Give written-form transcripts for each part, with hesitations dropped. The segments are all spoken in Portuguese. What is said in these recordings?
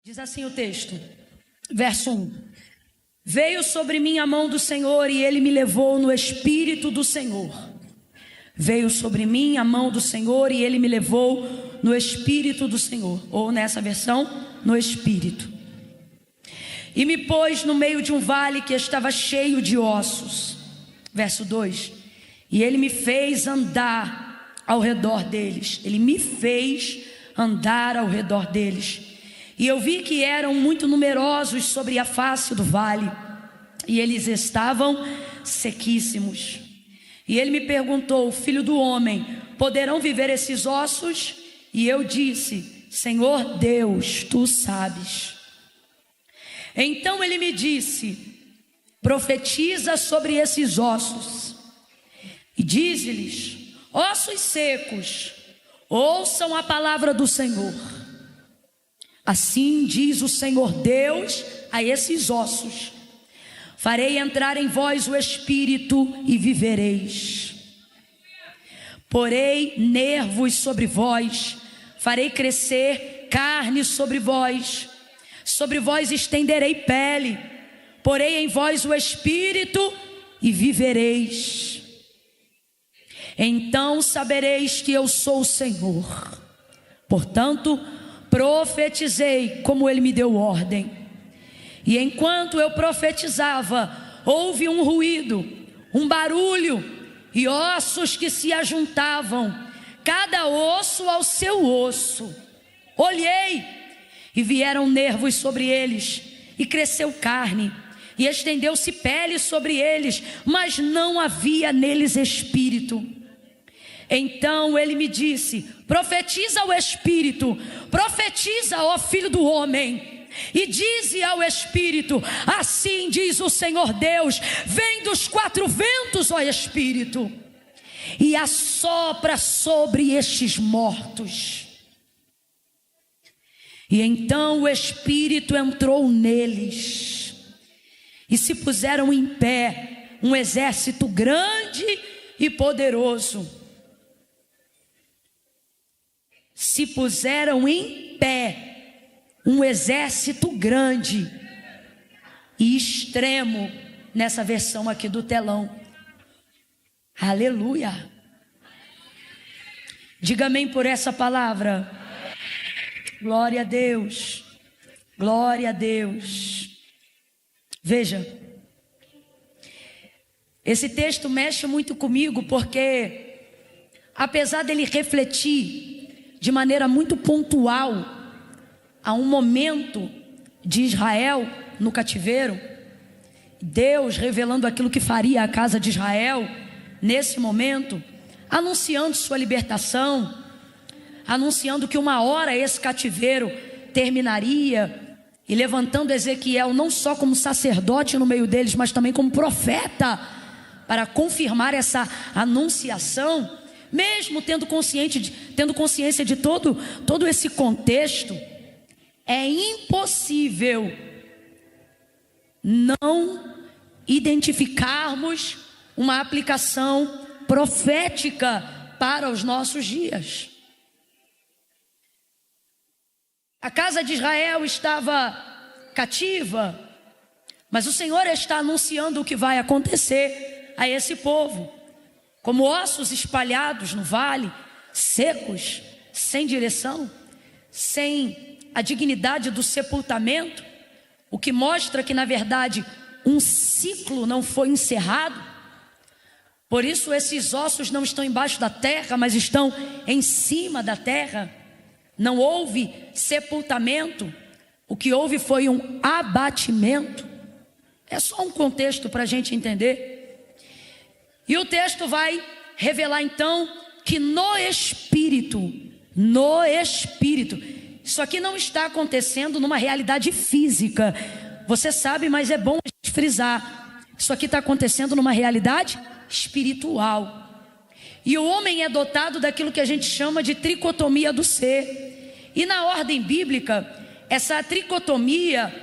Diz assim o texto, verso 1. Veio sobre mim a mão do Senhor e ele me levou no Espírito do Senhor. Veio sobre mim a mão do Senhor e ele me levou no Espírito do Senhor. Ou nessa versão, no Espírito. E me pôs no meio de um vale que estava cheio de ossos. Verso 2. E ele me fez andar ao redor deles. Ele me fez andar ao redor deles. E eu vi que eram muito numerosos sobre a face do vale, e eles estavam sequíssimos. E ele me perguntou: filho do homem, poderão viver esses ossos? E eu disse: Senhor Deus, tu sabes. Então ele me disse: profetiza sobre esses ossos, e dize-lhes: ossos secos, ouçam a palavra do Senhor. Assim diz o Senhor Deus a esses ossos: farei entrar em vós o Espírito e vivereis. Porei nervos sobre vós, farei crescer carne sobre vós estenderei pele, porei em vós o Espírito e vivereis. Então sabereis que eu sou o Senhor. Portanto, profetizei como ele me deu ordem. E enquanto eu profetizava, houve um ruído, um barulho, e ossos que se ajuntavam, cada osso ao seu osso. Olhei, e vieram nervos sobre eles, e cresceu carne, e estendeu-se pele sobre eles, mas não havia neles espírito. Então ele me disse: profetiza ao Espírito, profetiza, ó filho do homem, e dize ao Espírito: assim diz o Senhor Deus, vem dos quatro ventos, ó Espírito, e assopra sobre estes mortos. E então o Espírito entrou neles, e se puseram em pé um exército grande e poderoso. Se puseram em pé um exército grande e extremo, nessa versão aqui do telão. Aleluia. Diga amém por essa palavra. Glória a Deus. Glória a Deus. Veja, esse texto mexe muito comigo, porque apesar dele refletir de maneira muito pontual a um momento de Israel no cativeiro, Deus revelando aquilo que faria a casa de Israel nesse momento, anunciando sua libertação, anunciando que uma hora esse cativeiro terminaria, e levantando Ezequiel não só como sacerdote no meio deles, mas também como profeta, para confirmar essa anunciação. Mesmo tendo consciência de todo esse contexto, é impossível não identificarmos uma aplicação profética para os nossos dias. A casa de Israel estava cativa, mas o Senhor está anunciando o que vai acontecer a esse povo. Como ossos espalhados no vale, secos, sem direção, sem a dignidade do sepultamento, o que mostra que na verdade um ciclo não foi encerrado. Por isso esses ossos não estão embaixo da terra, mas estão em cima da terra. Não houve sepultamento, o que houve foi um abatimento. É só um contexto para a gente entender. E o texto vai revelar então que no Espírito, isso aqui não está acontecendo numa realidade física. Você sabe, mas é bom a gente frisar. Isso aqui está acontecendo numa realidade espiritual. E o homem é dotado daquilo que a gente chama de tricotomia do ser. E na ordem bíblica, essa tricotomia,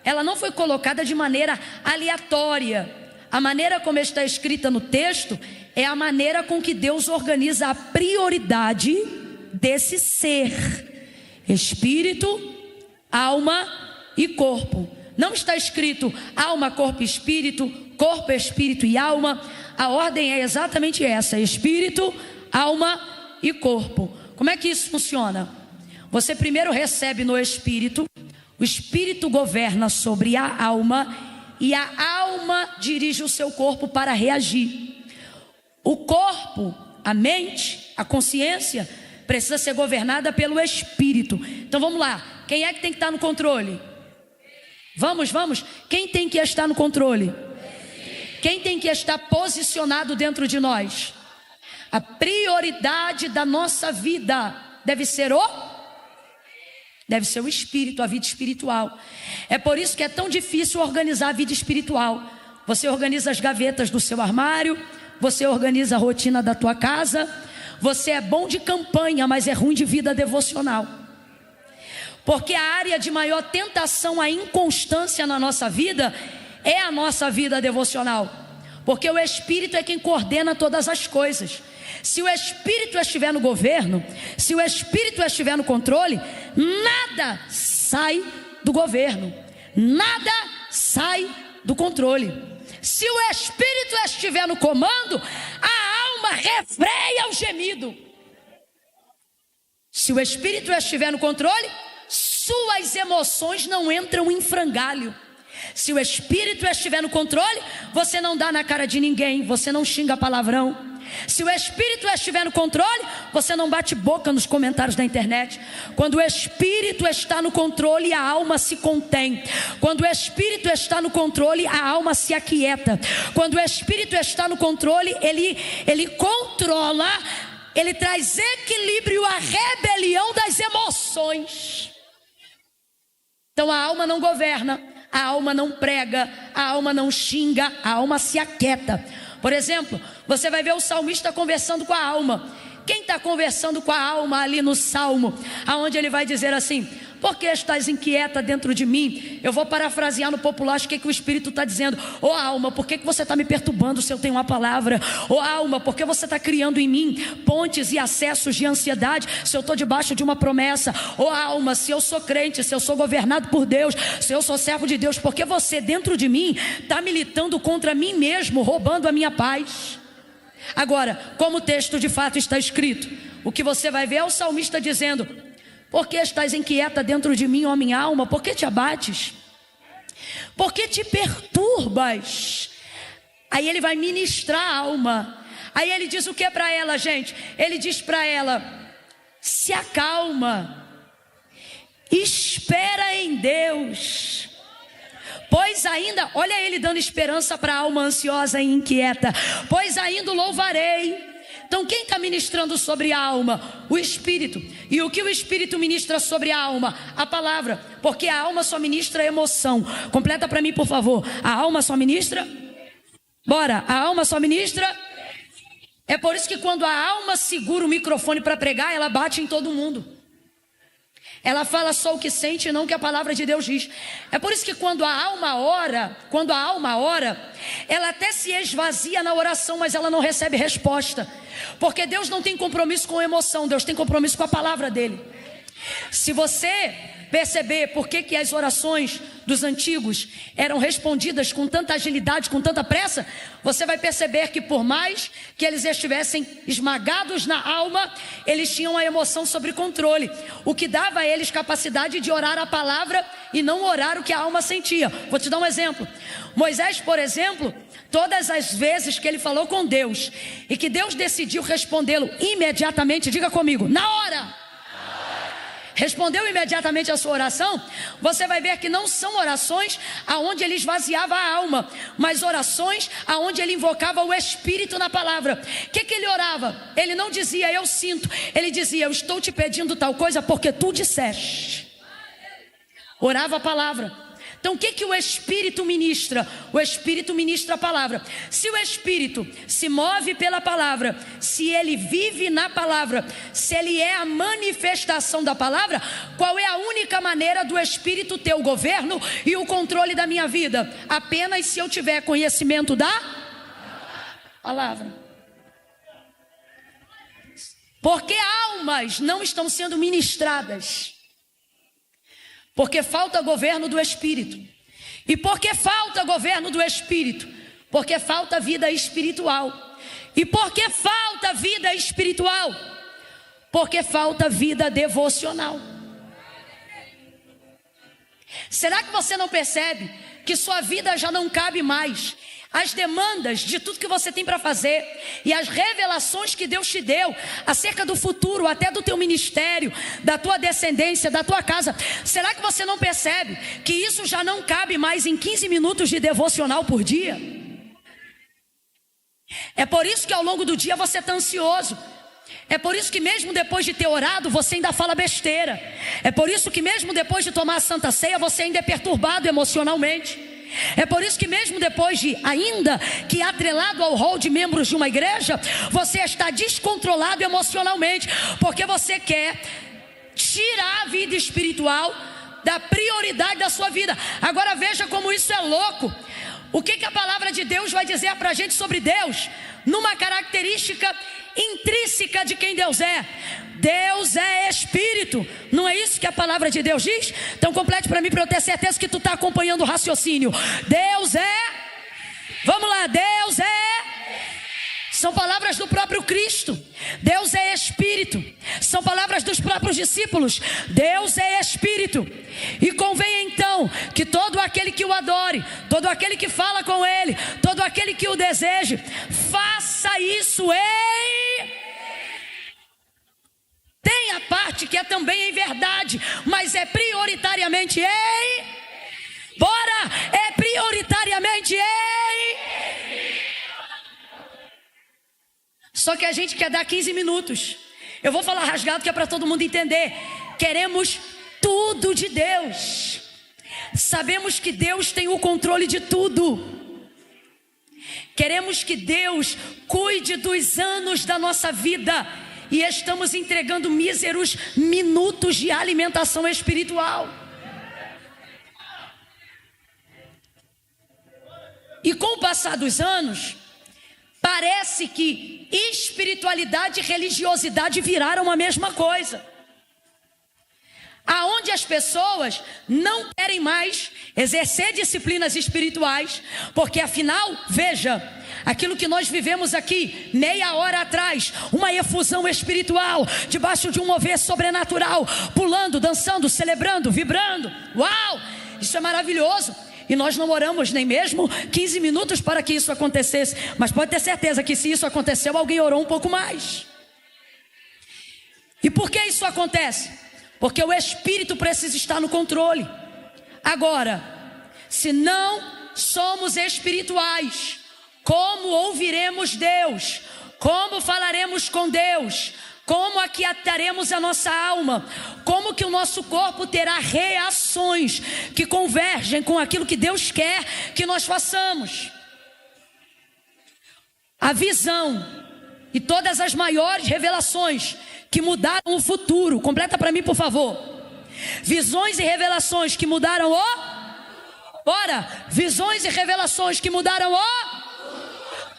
ela não foi colocada de maneira aleatória. A maneira como está escrita no texto é a maneira com que Deus organiza a prioridade desse ser: Espírito, alma e corpo. Não está escrito alma, corpo e espírito, corpo, espírito e alma. A ordem é exatamente essa: espírito, alma e corpo. Como é que isso funciona? Você primeiro recebe no espírito, o espírito governa sobre a alma e a alma dirige o seu corpo para reagir. O corpo, a mente, a consciência precisa ser governada pelo espírito. Então vamos lá, quem é que tem que estar no controle? Vamos. Quem tem que estar no controle? Quem tem que estar posicionado dentro de nós? A prioridade da nossa vida deve ser o espírito, a vida espiritual. É por isso que é tão difícil organizar a vida espiritual. Você organiza as gavetas do seu armário, você organiza a rotina da tua casa. Você é bom de campanha, mas é ruim de vida devocional. Porque a área de maior tentação à inconstância na nossa vida é a nossa vida devocional. Porque o Espírito é quem coordena todas as coisas. Se o Espírito estiver no governo, se o Espírito estiver no controle, nada sai do governo, nada sai do controle. Se o Espírito estiver no comando, a alma refreia o gemido. Se o Espírito estiver no controle, suas emoções não entram em frangalho. Se o Espírito estiver no controle, você não dá na cara de ninguém, você não xinga palavrão. Se o Espírito estiver no controle, você não bate boca nos comentários da internet. Quando o Espírito está no controle, a alma se contém. Quando o Espírito está no controle, a alma se aquieta. Quando o Espírito está no controle, ele controla, ele traz equilíbrio à rebelião das emoções. Então a alma não governa, a alma não prega, a alma não xinga, a alma se aquieta. Por exemplo, você vai ver o salmista conversando com a alma. Quem está conversando com a alma ali no salmo, aonde ele vai dizer assim: por que estás inquieta dentro de mim? Eu vou parafrasear no popular, acho que o Espírito está dizendo: ô alma, por que você está me perturbando se eu tenho uma palavra? Ô alma, por que você está criando em mim pontes e acessos de ansiedade se eu estou debaixo de uma promessa? Ô alma, se eu sou crente, se eu sou governado por Deus, se eu sou servo de Deus, por que você dentro de mim está militando contra mim mesmo, roubando a minha paz? Agora, como o texto de fato está escrito, o que você vai ver é o salmista dizendo: por que estás inquieta dentro de mim, ó minha alma? Por que te abates? Por que te perturbas? Aí ele vai ministrar a alma. Aí ele diz o que para ela, gente? Ele diz para ela: se acalma, espera em Deus. Pois ainda, olha ele dando esperança para a alma ansiosa e inquieta. Pois ainda o louvarei. Então quem está ministrando sobre a alma? O Espírito. E o que o Espírito ministra sobre a alma? A palavra. Porque a alma só ministra emoção. Completa para mim, por favor. A alma só ministra? Bora, a alma só ministra? É por isso que quando a alma segura o microfone para pregar, ela bate em todo mundo. Ela fala só o que sente e não o que a palavra de Deus diz. É por isso que quando a alma ora, ela até se esvazia na oração, mas ela não recebe resposta. Porque Deus não tem compromisso com emoção, Deus tem compromisso com a palavra dele. Se você perceber por que as orações dos antigos eram respondidas com tanta agilidade, com tanta pressa, você vai perceber que por mais que eles estivessem esmagados na alma, eles tinham a emoção sob controle, o que dava a eles capacidade de orar a palavra e não orar o que a alma sentia. Vou te dar um exemplo. Moisés, por exemplo, todas as vezes que ele falou com Deus e que Deus decidiu respondê-lo imediatamente, diga comigo, na hora, respondeu imediatamente a sua oração, você vai ver que não são orações aonde ele esvaziava a alma, mas orações aonde ele invocava o Espírito na palavra. O que ele orava? Ele não dizia eu sinto, ele dizia eu estou te pedindo tal coisa porque tu disseste. Orava a palavra. Então o que o Espírito ministra? O Espírito ministra a palavra. Se o Espírito se move pela palavra, se ele vive na palavra, se ele é a manifestação da palavra, qual é a única maneira do Espírito ter o governo e o controle da minha vida? Apenas se eu tiver conhecimento da palavra. Porque almas não estão sendo ministradas Porque falta governo do Espírito. E por que falta governo do Espírito? Porque falta vida espiritual. E por que falta vida espiritual? Porque falta vida devocional. Será que você não percebe que sua vida já não cabe mais as demandas de tudo que você tem para fazer e as revelações que Deus te deu acerca do futuro, até do teu ministério, da tua descendência, da tua casa? Será que você não percebe que isso já não cabe mais em 15 minutos de devocional por dia? É por isso que ao longo do dia você está ansioso. É por isso que mesmo depois de ter orado, você ainda fala besteira. É por isso que mesmo depois de tomar a Santa Ceia, você ainda é perturbado emocionalmente. É por isso que mesmo depois de, ainda que atrelado ao rol de membros de uma igreja, você está descontrolado emocionalmente, porque você quer tirar a vida espiritual da prioridade da sua vida. Agora veja como isso é louco. O que a palavra de Deus vai dizer para a gente sobre Deus? Numa característica intrínseca de quem Deus é. Deus é Espírito. Não é isso que a palavra de Deus diz? Então complete para mim, para eu ter certeza que tu está acompanhando o raciocínio. Deus é... Vamos lá, Deus é... São palavras do próprio Cristo. Deus é Espírito. São palavras dos próprios discípulos. Deus é Espírito. E convém então que todo aquele que o adore, todo aquele que fala com Ele, todo aquele que o deseje, faça isso em... Tem a parte que é também em verdade, mas é prioritariamente em... Bora! É prioritariamente em... Só que a gente quer dar 15 minutos. Eu vou falar rasgado que é para todo mundo entender. Queremos tudo de Deus. Sabemos que Deus tem o controle de tudo. Queremos que Deus cuide dos anos da nossa vida. E estamos entregando míseros minutos de alimentação espiritual. E com o passar dos anos, parece que espiritualidade e religiosidade viraram a mesma coisa. Aonde as pessoas não querem mais exercer disciplinas espirituais, porque afinal, veja, aquilo que nós vivemos aqui, meia hora atrás, uma efusão espiritual, debaixo de um mover sobrenatural, pulando, dançando, celebrando, vibrando, uau, isso é maravilhoso. E nós não oramos nem mesmo 15 minutos para que isso acontecesse. Mas pode ter certeza que se isso aconteceu, alguém orou um pouco mais. E por que isso acontece? Porque o Espírito precisa estar no controle. Agora, se não somos espirituais, como ouviremos Deus? Como falaremos com Deus? Como aquietaremos a nossa alma? Como que o nosso corpo terá reações que convergem com aquilo que Deus quer que nós façamos? A visão e todas as maiores revelações que mudaram o futuro. Completa para mim, por favor. Visões e revelações que mudaram visões e revelações que mudaram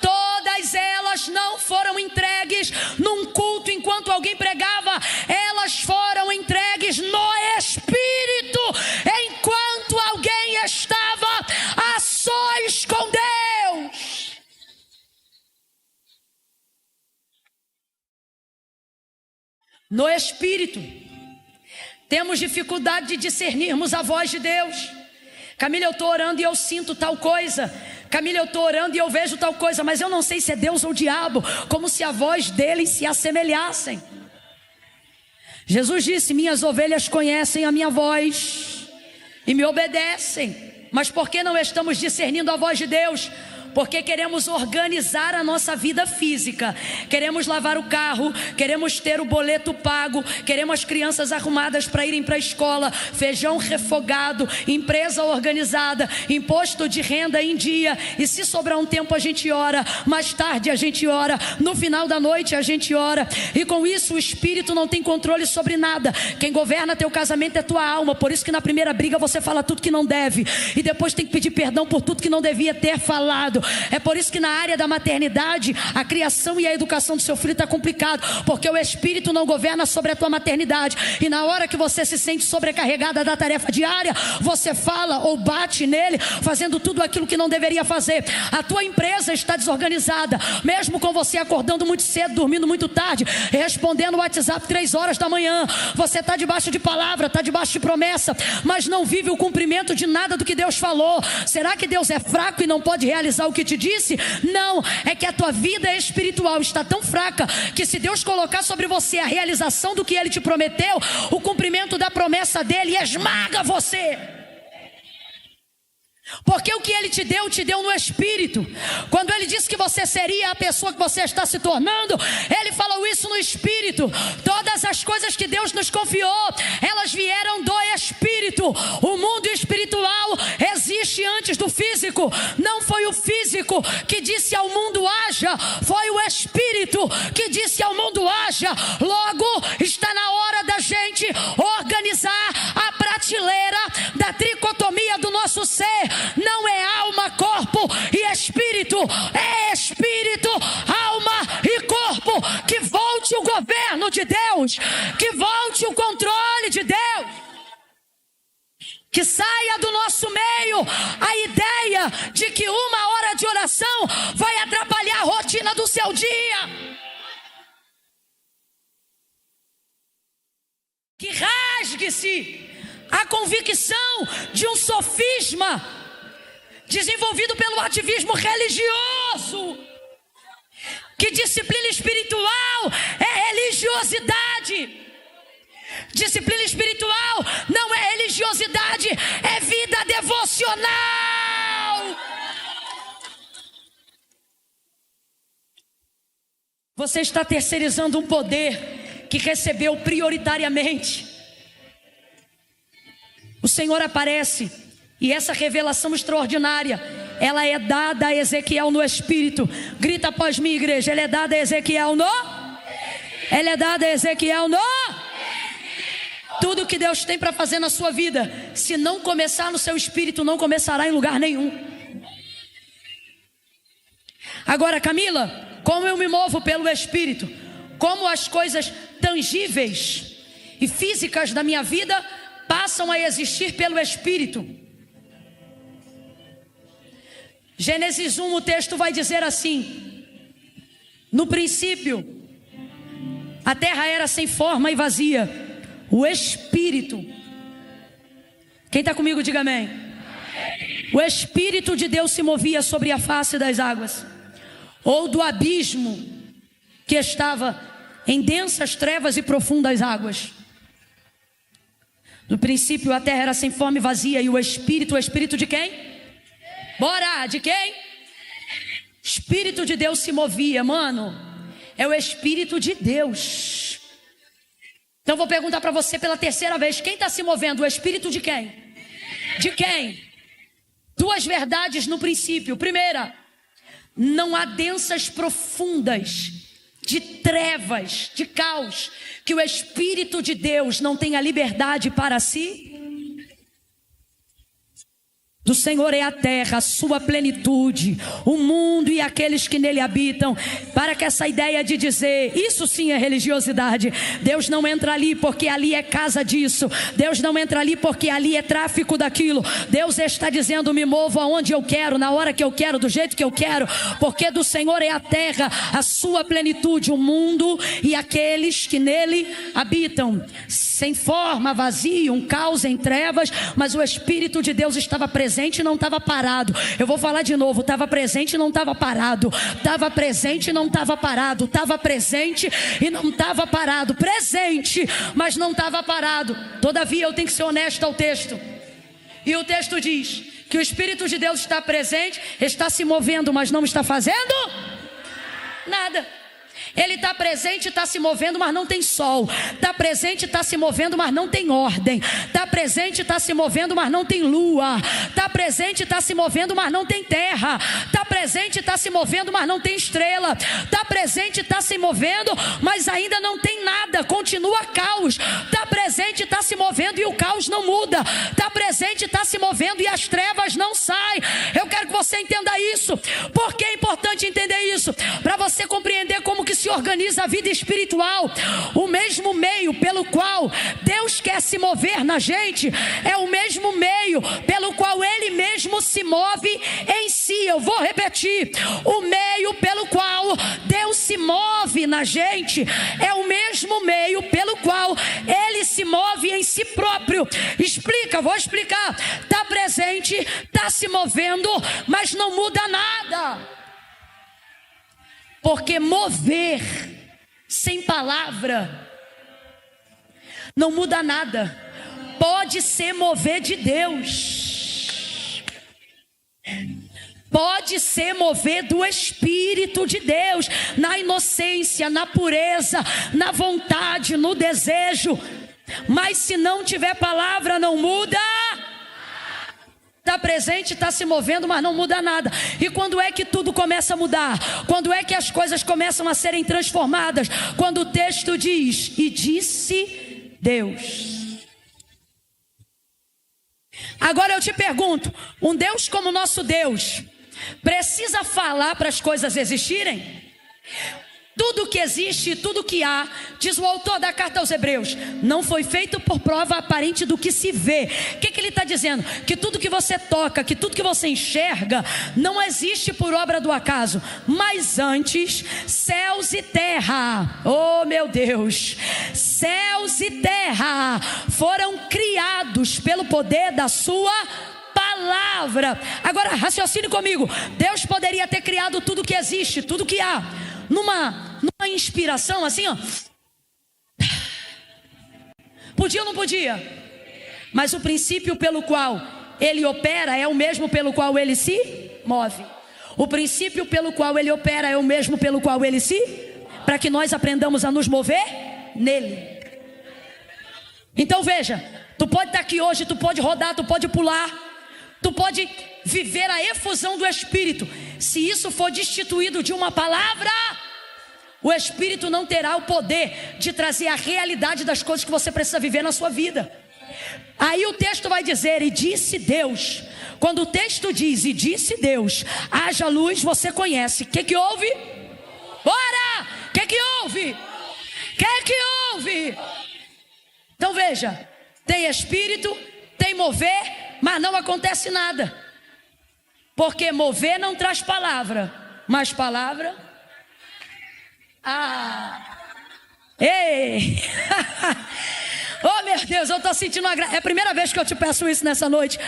todas elas não foram entregues num culto enquanto alguém pregava, elas foram entregues no Espírito, enquanto alguém estava a sós com Deus. No Espírito, temos dificuldade de discernirmos a voz de Deus. Camila, eu estou orando e eu sinto tal coisa. Camila, eu estou orando e eu vejo tal coisa, mas eu não sei se é Deus ou o diabo, como se a voz deles se assemelhassem. Jesus disse: minhas ovelhas conhecem a minha voz e me obedecem. Mas por que não estamos discernindo a voz de Deus? Porque queremos organizar a nossa vida física, queremos lavar o carro, queremos ter o boleto pago, queremos as crianças arrumadas para irem para a escola, feijão refogado, empresa organizada, imposto de renda em dia. E se sobrar um tempo a gente ora, mais tarde a gente ora, no final da noite a gente ora. E com isso o Espírito não tem controle sobre nada. Quem governa teu casamento é tua alma. Por isso que na primeira briga você fala tudo que não deve, e depois tem que pedir perdão por tudo que não devia ter falado. É por isso que na área da maternidade, a criação e a educação do seu filho está complicado, porque o Espírito não governa sobre a tua maternidade. E na hora que você se sente sobrecarregada da tarefa diária, você fala ou bate nele, fazendo tudo aquilo que não deveria fazer. A tua empresa está desorganizada, mesmo com você acordando muito cedo, dormindo muito tarde, respondendo o WhatsApp 3 horas da manhã. Você está debaixo de palavra, está debaixo de promessa, mas não vive o cumprimento de nada do que Deus falou. Será que Deus é fraco e não pode realizar o que te disse? Não, é que a tua vida espiritual está tão fraca, que se Deus colocar sobre você a realização do que Ele te prometeu, o cumprimento da promessa dEle esmaga você. Porque o que Ele te deu no Espírito. Quando Ele disse que você seria a pessoa que você está se tornando, Ele falou isso no Espírito. Todas as coisas que Deus nos confiou, elas vieram do Espírito. O mundo espiritual existe antes do físico. Não foi o físico que disse ao mundo haja, foi o Espírito que disse ao mundo haja. Logo, está na hora da gente organizar a prateleira da tricotomia do nosso ser. Não é alma, corpo e espírito, é espírito, alma e corpo. Que volte o governo de Deus, que volte o controle de Deus, que saia do nosso meio a ideia de que 1 hora de oração vai atrapalhar a rotina do seu dia. Que rasgue-se a convicção de um sofisma desenvolvido pelo ativismo religioso, que disciplina espiritual é religiosidade. Disciplina espiritual não é religiosidade, é vida devocional. Você está terceirizando um poder que recebeu prioritariamente. O Senhor aparece. E essa revelação extraordinária, ela é dada a Ezequiel no Espírito. Grita após mim, igreja. Ela é dada a Ezequiel no? Ela é dada a Ezequiel no? Tudo que Deus tem para fazer na sua vida, se não começar no seu espírito, não começará em lugar nenhum. Agora, Camila, como eu me movo pelo Espírito? Como as coisas tangíveis e físicas da minha vida passam a existir pelo Espírito? Gênesis 1, o texto vai dizer assim: no princípio, a terra era sem forma e vazia. O Espírito, quem está comigo, diga amém. O Espírito de Deus se movia sobre a face das águas, ou do abismo que estava em densas trevas e profundas águas. No princípio, a terra era sem forma e vazia, e o Espírito de quem? Bora, de quem? Espírito de Deus se movia, mano. É o Espírito de Deus. Então vou perguntar para você pela terceira vez: quem está se movendo? O Espírito de quem? De quem? Duas verdades no princípio. Primeira, não há densas profundas de trevas, de caos, que o Espírito de Deus não tenha liberdade para si. Do Senhor é a terra, a sua plenitude, o mundo e aqueles que nele habitam. Para que essa ideia de dizer, isso sim é religiosidade. Deus não entra ali porque ali é casa disso. Deus não entra ali porque ali é tráfico daquilo. Deus está dizendo, me movo aonde eu quero, na hora que eu quero, do jeito que eu quero. Porque do Senhor é a terra, a sua plenitude, o mundo e aqueles que nele habitam. Sem forma, vazio, um caos em trevas, mas o Espírito de Deus estava presente e não estava parado. Eu vou falar de novo: estava presente e não estava parado. Estava presente e não estava parado. Estava presente e não estava parado. Presente, mas não estava parado. Todavia eu tenho que ser honesto ao texto. E o texto diz que o Espírito de Deus está presente, está se movendo, mas não está fazendo nada. Ele está presente e está se movendo, mas não tem sol. Está presente e está se movendo, mas não tem ordem. Está presente e está se movendo, mas não tem lua. Está presente e está se movendo, mas não tem terra. Está presente e está se movendo, mas não tem estrela. Está presente e está se movendo, mas ainda não tem nada. Continua caos. Está presente e está se movendo e o caos não muda. Está presente e está se movendo e as trevas não saem. Eu quero que você entenda isso. Por que é importante entender isso? Para você compreender como que se organiza a vida espiritual. O mesmo meio pelo qual Deus quer se mover na gente é o mesmo meio pelo qual Ele mesmo se move em si. Eu vou repetir: o meio pelo qual Deus se move na gente é o mesmo meio pelo qual Ele se move em si próprio. Explica, vou explicar. Está presente, está se movendo, mas não muda nada. Porque mover sem palavra não muda nada. Pode ser mover de Deus, pode ser mover do Espírito de Deus, na inocência, na pureza, na vontade, no desejo. Mas se não tiver palavra, não muda. Está presente, está se movendo, mas não muda nada. E quando é que tudo começa a mudar? Quando é que as coisas começam a serem transformadas? Quando o texto diz: e disse Deus. Agora eu te pergunto: um Deus como o nosso Deus precisa falar para as coisas existirem? Tudo que existe, tudo que há, diz o autor da carta aos Hebreus, não foi feito por prova aparente do que se vê. O que ele está dizendo? Que tudo que você toca, que tudo que você enxerga, não existe por obra do acaso. Mas antes, céus e terra, oh meu Deus, céus e terra foram criados pelo poder da sua palavra. Agora raciocine comigo. Deus poderia ter criado tudo que existe, tudo que há, numa inspiração assim, ó. Podia ou não podia? Mas o princípio pelo qual Ele opera é o mesmo pelo qual Ele se move. O princípio pelo qual Ele opera é o mesmo pelo qual Ele se... para que nós aprendamos a nos mover nele. Então veja, tu pode estar aqui hoje, tu pode rodar, tu pode pular, tu pode viver a efusão do Espírito. Se isso for destituído de uma palavra, o Espírito não terá o poder de trazer a realidade das coisas que você precisa viver na sua vida. Aí o texto vai dizer: e disse Deus. Quando o texto diz e disse Deus, haja luz, você conhece. O que que houve? Bora! O que que houve? O que que houve? Então veja, tem Espírito, tem mover, mas não acontece nada. Porque mover não traz palavra, mas palavra... Ei! Oh meu Deus, eu estou sentindo é a primeira vez que eu te peço isso nessa noite.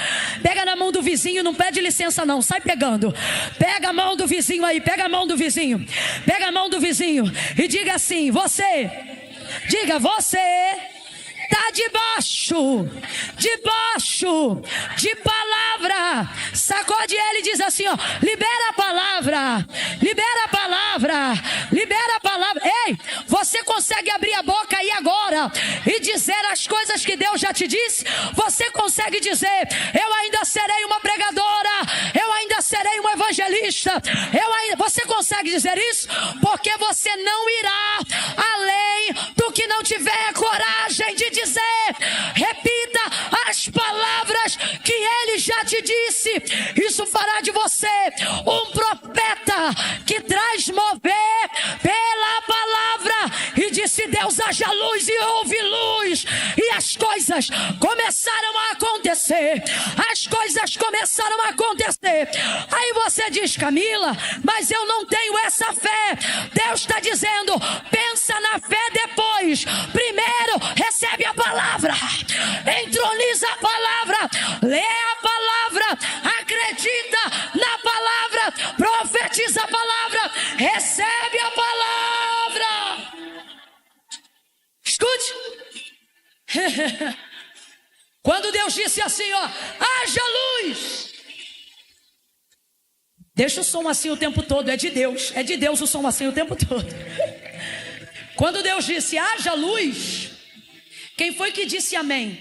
Pega na mão do vizinho, não pede licença não, sai pegando. Pega a mão do vizinho aí, pega a mão do vizinho. Pega a mão do vizinho e diga assim: você, diga, você está debaixo de palavra. Sacode ele e diz assim, ó: libera a palavra, libera a palavra, libera a palavra. Ei, você consegue abrir a boca aí agora e dizer as coisas que Deus já te disse? Você consegue dizer: eu ainda serei uma pregadora, eu ainda serei um evangelista, você consegue dizer isso? Porque você não irá além do que não tiver coragem de dizer. Repita as palavras que Ele já te disse. Isso fará de você um profeta que traz mover pela palavra. E disse Deus: haja luz, e houve luz. E as coisas começaram a acontecer. As coisas começaram a acontecer. Aí você diz: Camila, mas eu não tenho essa fé. Deus está dizendo: pensa na fé depois. Primeiro recebe a palavra, entroniza a palavra, lê a palavra, acredita na palavra, profetiza a palavra, recebe a palavra. Escute. Quando Deus disse assim, ó: haja luz. Deixa o som assim o tempo todo, é de Deus o som assim o tempo todo. Quando Deus disse, haja luz, quem foi que disse amém?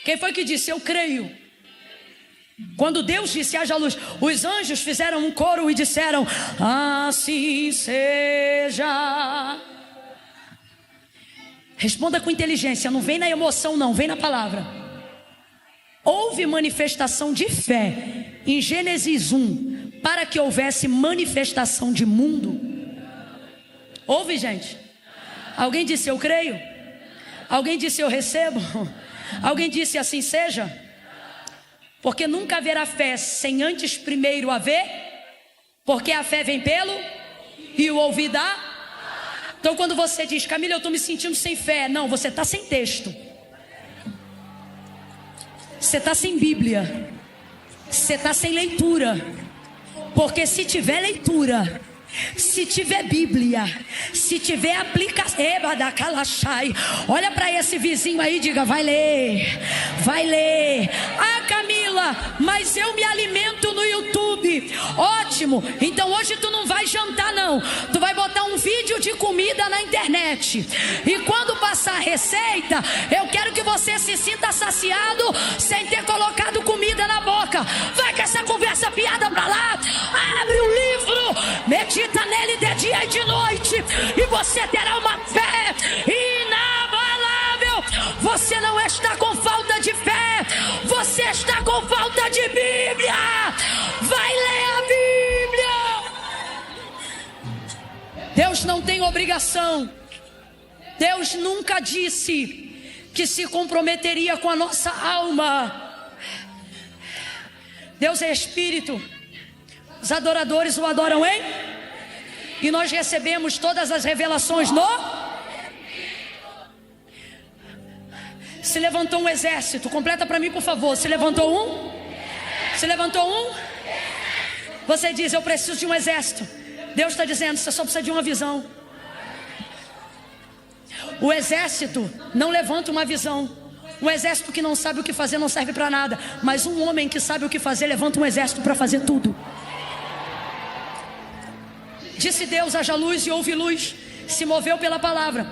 Quem foi que disse, eu creio? Quando Deus disse, haja luz, os anjos fizeram um coro e disseram, assim seja. Responda com inteligência, não vem na emoção não, vem na palavra. Houve manifestação de fé em Gênesis 1 para que houvesse manifestação de mundo. Houve, gente? Alguém disse eu creio? Alguém disse eu recebo? Alguém disse assim seja? Porque nunca haverá fé sem antes primeiro haver, porque a fé vem pelo e o ouvir dá. Então quando você diz, Camila, eu estou me sentindo sem fé, não, você está sem texto, você está sem Bíblia, você está sem leitura. Porque se tiver leitura, se tiver Bíblia, se tiver aplicação, olha para esse vizinho aí e diga, vai ler, vai ler. Ah, Camila, mas eu me alimento no YouTube. Ótimo, então hoje tu não vai jantar não, tu vai botar um vídeo de comida na internet. E quando passar a receita, eu quero que você se sinta saciado sem ter colocado comida na boca. Vai com essa conversa piada pra lá, abre o livro, medita nele de dia e de noite, e você terá uma fé inabalável. Você não está com falta de fé, você está com falta de Bíblia. Vai ler a Bíblia. Deus não tem obrigação, Deus nunca disse que se comprometeria com a nossa alma. Deus é Espírito, os adoradores o adoram em, e nós recebemos todas as revelações no. Se levantou um exército, completa para mim por favor. Se levantou um? Se levantou um? Você diz, eu preciso de um exército. Deus está dizendo, você só precisa de uma visão. O exército não levanta uma visão. Um exército que não sabe o que fazer não serve para nada. Mas um homem que sabe o que fazer levanta um exército para fazer tudo. Disse Deus, haja luz e houve luz. Se moveu pela palavra,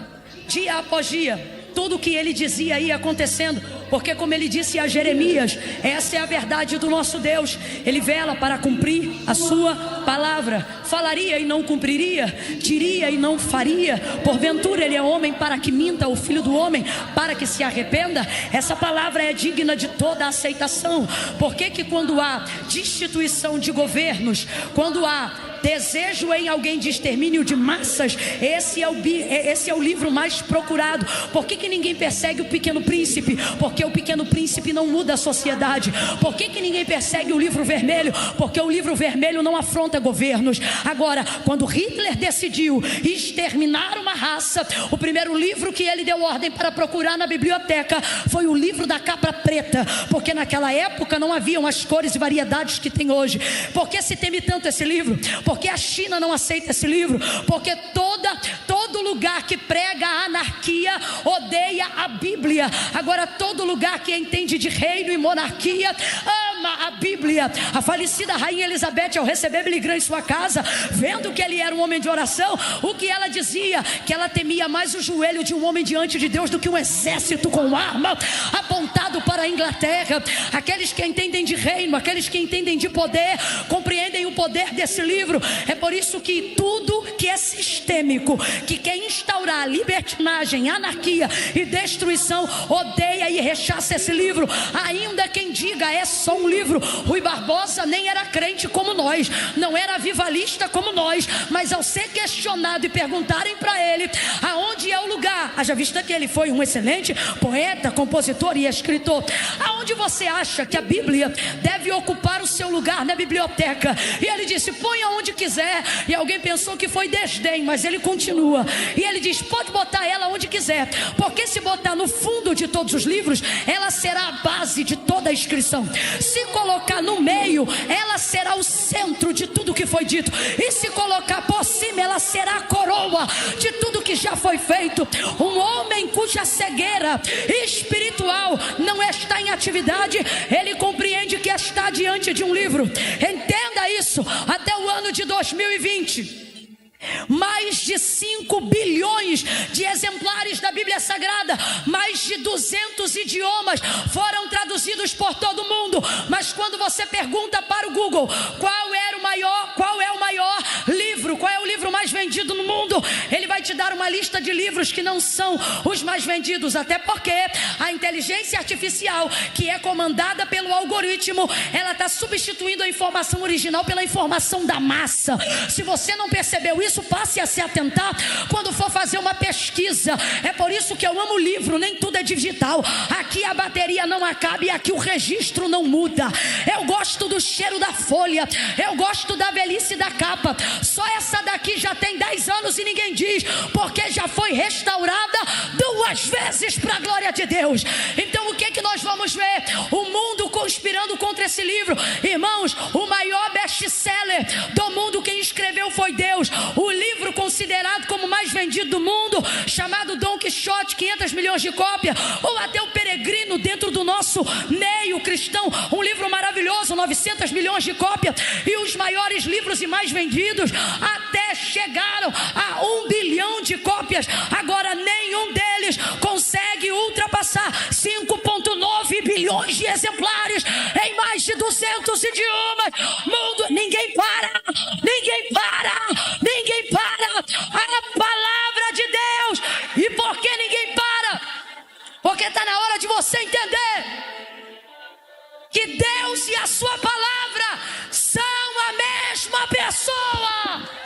dia após dia. Tudo o que ele dizia ia acontecendo. Porque como ele disse a Jeremias, essa é a verdade do nosso Deus. Ele vela para cumprir a sua palavra. Falaria e não cumpriria, diria e não faria. Porventura ele é homem para que minta, o filho do homem para que se arrependa. Essa palavra é digna de toda aceitação. Por que quando há destituição de governos, quando há desejo em alguém de extermínio de massas, esse é o livro mais procurado? Por que ninguém persegue o Pequeno Príncipe? Porque o Pequeno Príncipe não muda a sociedade. Por que ninguém persegue o Livro Vermelho? Porque o Livro Vermelho não afronta governos. Agora, quando Hitler decidiu exterminar uma raça, o primeiro livro que ele deu ordem para procurar na biblioteca foi o livro da capa preta, porque naquela época não haviam as cores e variedades que tem hoje. Por que se teme tanto esse livro? Porque a China não aceita esse livro. Porque todo lugar que prega a anarquia odeia a Bíblia. Agora todo lugar que entende de reino e monarquia ama a Bíblia. A falecida rainha Elizabeth, ao receber Billy Graham em sua casa, vendo que ele era um homem de oração, o que ela dizia? Que ela temia mais o joelho de um homem diante de Deus do que um exército com arma apontado para a Inglaterra. Aqueles que entendem de reino, aqueles que entendem de poder, compreendem o poder desse livro. É por isso que tudo que é sistêmico, que quer instaurar libertinagem, anarquia e destruição, odeia e rechaça esse livro. Ainda quem diga é só um livro. Rui Barbosa nem era crente como nós, não era avivalista como nós, mas ao ser questionado e perguntarem para ele aonde é o lugar, haja vista que ele foi um excelente poeta, compositor e escritor, aonde você acha que a Bíblia deve ocupar o seu lugar na biblioteca? E ele disse, põe aonde quiser. E alguém pensou que foi desdém, mas ele continua. E ele diz, pode botar ela onde quiser, porque se botar no fundo de todos os livros, ela será a base de toda a inscrição. Se colocar no meio, ela será o centro de tudo que foi dito. E se colocar por cima, ela será a coroa de tudo que já foi feito. Um homem cuja cegueira espiritual não está em atividade, ele compreende que está diante de um livro. Entenda isso. Até o ano de 2020 Mais de 5 bilhões de exemplares da Bíblia Sagrada, mais de 200 idiomas foram traduzidos por todo o mundo. Mas quando você pergunta para o Google qual é o maior livro, qual é o livro mais vendido no mundo, ele vai te dar uma lista de livros que não são os mais vendidos, até porque a inteligência artificial, que é comandada pelo algoritmo, ela está substituindo a informação original pela informação da massa. Se você não percebeu isso, passe a se atentar quando for fazer uma pesquisa. É por isso que eu amo o livro, nem tudo é digital. Aqui a bateria não acaba e aqui o registro não muda. Eu gosto do cheiro da folha, eu gosto da velhice da capa. Só essa daqui já tem 10 anos e ninguém diz, porque já foi restaurada 2 vezes para a glória de Deus. Então o que nós vamos ver? O mundo conspirando contra esse livro. Irmãos, o maior best-seller do mundo, quem escreveu foi Deus. O livro considerado como o mais vendido do mundo, chamado Dom Quixote, 500 milhões de cópias, ou até o Peregrino, dentro do nosso meio cristão, um livro maravilhoso, 900 milhões de cópias. E os maiores livros e mais vendidos até chegaram a 1 bilhão de cópias. Agora nenhum deles consegue ultrapassar 5,9 bilhões de exemplares em mais de 200 idiomas. Mundo, ninguém para. A palavra de Deus. E por que ninguém para? Porque está na hora de você entender que Deus e a sua palavra são a mesma pessoa.